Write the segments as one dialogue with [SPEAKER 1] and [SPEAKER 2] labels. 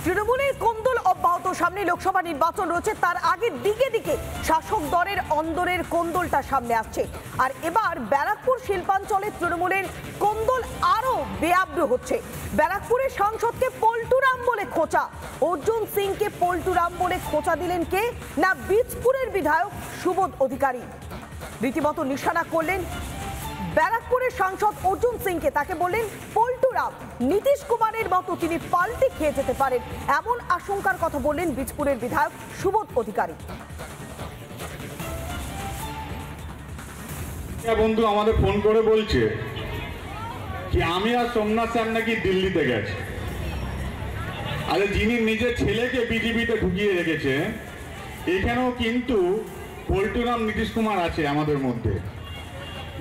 [SPEAKER 1] তৃণমূলের কোন্দল অব্যাহত, সামনে লোকসভা নির্বাচন রয়েছে, তার আগে দিকে দিকে শাসক দলের অন্দরের কোন্দলটা সামনে আসছে। আর এবার ব্যারাকপুর শিল্পাঞ্চলে তৃণমূলের কোন্দল আরো বেআব্রু হচ্ছে। ব্যারাকপুরের সাংসদকে পল্টুরাম বলে খোঁচা, অর্জুন সিংকে পল্টুরাম বলে খোঁচা দিলেন কে না বীজপুরের বিধায়ক সুবোধ অধিকারী। রীতিমতো নিশানা করলেন ব্যারাকপুরের সাংসদ অর্জুন সিংকে, তাকে বললেন পল্টুরাম। নীতিশ কুমারের মতো তিনি পাল্টি খেয়ে যেতে পারেন, এমন আশঙ্কার কথা বললেন বীজপুরের বিধায়ক সুবোধ অধিকারী।
[SPEAKER 2] বন্ধু আমাদের ফোন করে বলছে কি আমি আর সোমনাথ স্যার নাকি দিল্লিতে গেছে। আরে যিনি নিজের ছেলেকে বিজেপিতে ঢুকিয়ে রেখেছে, এখানেও কিন্তু পল্টুরাম নীতিশ কুমার আছে আমাদের মধ্যে।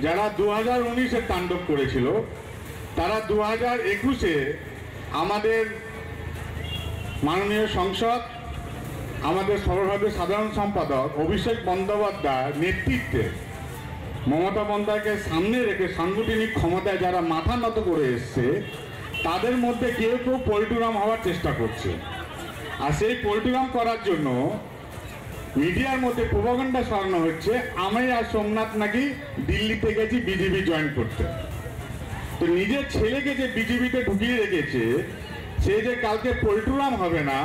[SPEAKER 2] যারা 2019-এ তাণ্ডব করেছিল, তারা 2021-এ আমাদের মাননীয় সংসদ, আমাদের সর্বভারতীয় সাধারণ সম্পাদক অভিষেক বন্দ্যোপাধ্যায়ের নেতৃত্বে মমতা বন্দ্যোপাধ্যায়কে সামনে রেখে সাংগঠনিক ক্ষমতায় যারা মাথা নত করে এসছে, তাদের মধ্যে কেউ কেউ পল্টুরাম হওয়ার চেষ্টা করছে। আর সেই পল্টুরাম করার জন্য মিডিয়ার মধ্যে প্রোপাগান্ডা ছড়ানো হচ্ছে আমি আর সোমনাথ নাকি দিল্লিতে গেছি বিজেপি জয়েন করতে। তো নিজের ছেলেকে যে বিজেপিতে ঢুকিয়ে রেখেছে, সে যে কালকে পল্টুরাম হবে না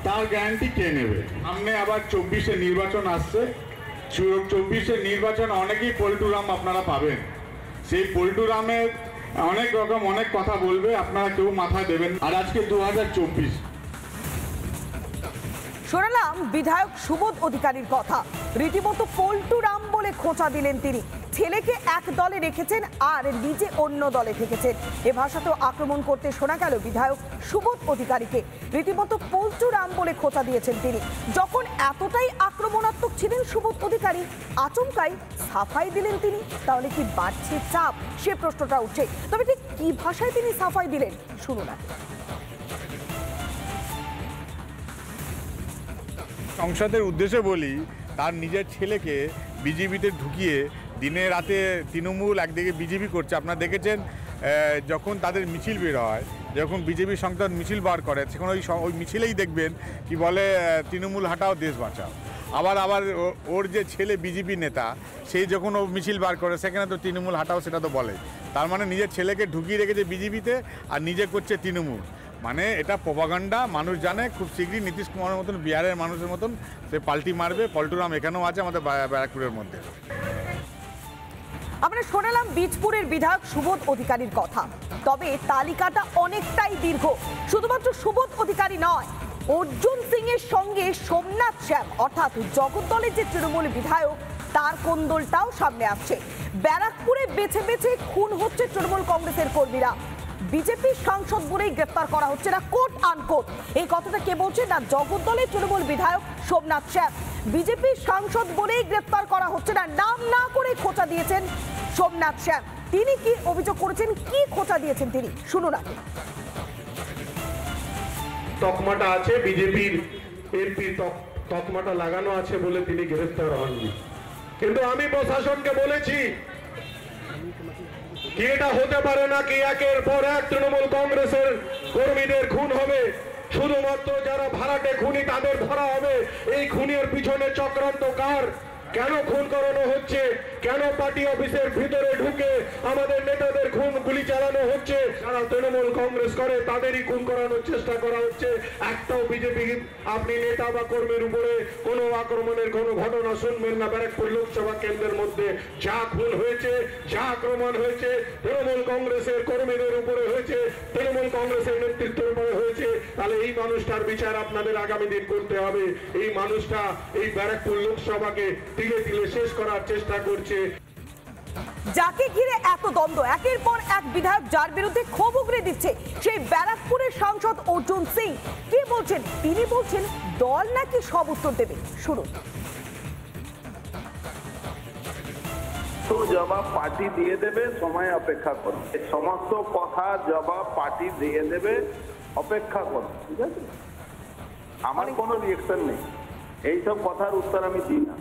[SPEAKER 2] তার গ্যারান্টি কে নেবে? সামনে আবার 24-এ নির্বাচন আসছে। 24-এর নির্বাচন অনেকেই পল্টুরাম আপনারা পাবেন। সেই পল্টুরামের অনেক রকম অনেক কথা বলবে, আপনারা কেউ মাথায় দেবেন। আর আজকে 2024।
[SPEAKER 1] শোনালাম বিধায়ক সুবোধ অধিকারীর কথা, রীতিমতো পল্টুরাম বলে খোঁচা দিলেন তিনি। ছেলেকে এক দলে রেখেছেন আর নিজে অন্য দলে থেকেছেন, এ ভাষাতেও আক্রমণ করতে শোনা গেল বিধায়ক সুবোধ অধিকারীকে। রীতিমতো পল্টুরাম বলে খোঁচা দিয়েছেন তিনি। যখন এতটাই আক্রমণাত্মক ছিলেন সুবোধ অধিকারী, আচমকাই সাফাই দিলেন তিনি। তাহলে কি বাড়ছে চাপ, সে প্রশ্নটা উঠছে। তবে ঠিক কি ভাষায় তিনি সাফাই দিলেন শুনুন।
[SPEAKER 3] সংসদের উদ্দেশ্যে বলি, তার নিজের ছেলেকে বিজেপিতে ঢুকিয়ে দিনে রাতে তৃণমূল একদিকে বিজেপি করছে। আপনারা দেখেছেন যখন তাদের মিছিল বের হয়, যখন বিজেপি সংসদ মিছিল বার করে, সেখানে ওই মিছিলেই দেখবেন কি বলে তৃণমূল হাটাও দেশ বাঁচাও। আবার ওর যে ছেলে বিজেপি নেতা, সেই যখন ও মিছিল বার করে সেখানে তো তৃণমূল হাটাও সেটা তো বলে। তার মানে নিজের ছেলেকে ঢুকিয়ে রেখেছে বিজেপিতে আর নিজে করছে তৃণমূল। মানে এটা প্রোপাগান্ডা। মানুষ জানে খুব শীঘ্রই নীতিশ কুমারের মতন বিহারের মানুষের মতন সে পাল্টি মারবে। পল্টুরাম এখানেও আছে আমাদের ব্যারাকপুরের মধ্যে।
[SPEAKER 1] আমরা শোনালাম বীজপুরের বিধায়ক সুবোধ অধিকারীর কথা। তবে তালিকাটা অনেকটাই দীর্ঘ। শুধুমাত্র সুবোধ অধিকারী নয়, অর্জুন সিং এর সঙ্গে সোমনাথ শ্যাম অর্থাৎ জগদ্দলের যে তৃণমূল বিধায়ক, তার কোন্দলটাও সামনে আসছে। ব্যারাকপুরে বেছে বেছে খুন হচ্ছে তৃণমূল কংগ্রেসের কর্মীরা। বিজেপির সাংসদ বলেই গ্রেপ্তার করা হচ্ছে না, কোট আনকোট। এই কথাটা কে বলছে না জগদ্দলের তৃণমূল বিধায়ক সোমনাথ শ্যাম। বিজেপির সাংসদ বলেই গ্রেপ্তার করা হচ্ছে না, নাম না করে খোঁচা দিয়েছেন সোমনাথ শ্যাম। তিনি কি অভিযোগ করেছেন, কি খোঁচা দিয়েছেন তিনি শুনুন।
[SPEAKER 4] তকমাটা আছে বিজেপির এমপি, তকমাটা লাগানো আছে বলে তিনি গ্রেফতার হননি। কিন্তু আমি প্রশাসনকে বলেছি কি এটা হতে পারে না কি একের পর এক তৃণমূল কংগ্রেসের কর্মীদের খুন হবে, শুধুমাত্র যারা ভাড়াটে খুনি তাদের ধরা হবে। এই খুনের পিছনে চক্রান্ত কার, কেন খুন করানো হচ্ছে, কেন পার্টি অফিসের ভিতরে ঢুকে আমাদের নেতাদের খুন গুলি চালানো হচ্ছে, যারা তৃণমূল কংগ্রেস করে তাদেরই খুন করানোর চেষ্টা করা হচ্ছে। একটাও বিজেপি আপনি নেতা বা কর্মীর উপরে কোনো আক্রমণের কোনো ঘটনা শুনবেন না। ব্যারাকপুর লোকসভা কেন্দ্রের মধ্যে যা খুন হয়েছে, যা আক্রমণ হয়েছে, তৃণমূল কংগ্রেসের কর্মীদের উপরে হয়েছে, তৃণমূল কংগ্রেসের নেতৃত্বের উপরে হয়েছে। তাহলে এই মানুষটার বিচার আপনাদের আগামী দিন করতে হবে। এই মানুষটা এই ব্যারাকপুর লোকসভাকে তিলে তিলে শেষ করার চেষ্টা করছে।
[SPEAKER 1] যাকে ঘিরে এত দ্বন্দ্ব, একের পর এক বিধায়ক যার বিরুদ্ধে ক্ষোভ উগরে দিচ্ছে, সেই ব্যারাকপুরের সাংসদ অর্জুন সিং কি বলছেন? তিনি বলছেন দল নাকি সব উত্তর দেবে, শুনুন।
[SPEAKER 5] তো জবাব পার্টি দিয়ে দেবে, সময় অপেক্ষা করো। সমস্ত কথা জবাব পার্টি দিয়ে দেবে, অপেক্ষা করো। ঠিক আছে, আমার কোনো রিয়েকশন নেই, এইসব কথার উত্তর আমি দিই না।